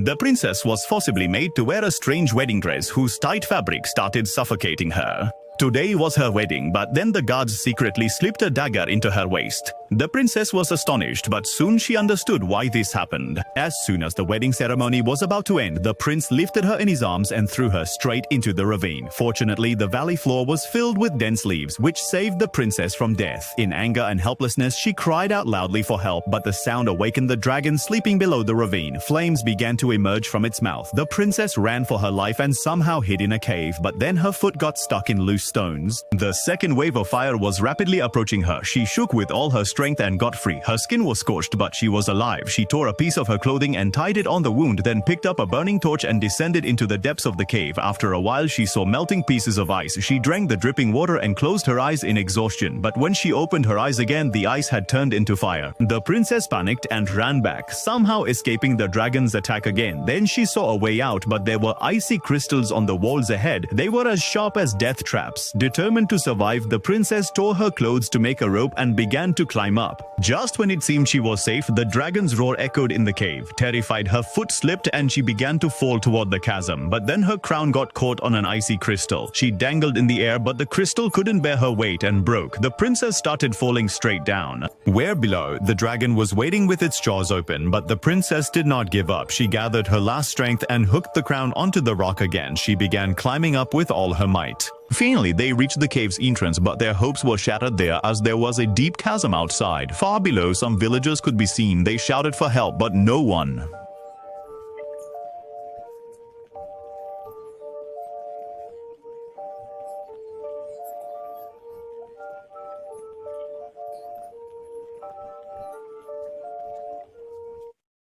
The princess was forcibly made to wear a strange wedding dress whose tight fabric started suffocating her. Today was her wedding, but then the guards secretly slipped a dagger into her waist. The princess was astonished, but soon she understood why this happened. As soon as the wedding ceremony was about to end, the prince lifted her in his arms and threw her straight into the ravine. Fortunately, the valley floor was filled with dense leaves, which saved the princess from death. In anger and helplessness, she cried out loudly for help, but the sound awakened the dragon sleeping below the ravine. Flames began to emerge from its mouth. The princess ran for her life and somehow hid in a cave, but then her foot got stuck in loose stones. The second wave of fire was rapidly approaching her. She shook with all her strength and got free. Her skin was scorched, but she was alive. She tore a piece of her clothing and tied it on the wound, then picked up a burning torch and descended into the depths of the cave. After a while, she saw melting pieces of ice. She drank the dripping water and closed her eyes in exhaustion, but when she opened her eyes again, the ice had turned into fire. The princess panicked and ran back, somehow escaping the dragon's attack again. Then she saw a way out, but there were icy crystals on the walls ahead. They were as sharp as death traps. Determined to survive, the princess tore her clothes to make a rope and began to climb up. Just when it seemed she was safe, the dragon's roar echoed in the cave. Terrified, her foot slipped and she began to fall toward the chasm. But then her crown got caught on an icy crystal. She dangled in the air, but the crystal couldn't bear her weight and broke. The princess started falling straight down. Where below, the dragon was waiting with its jaws open, but the princess did not give up. She gathered her last strength and hooked the crown onto the rock again. She began climbing up with all her might. Finally, they reached the cave's entrance, but their hopes were shattered there as there was a deep chasm outside. Far below, some villagers could be seen. They shouted for help, but no one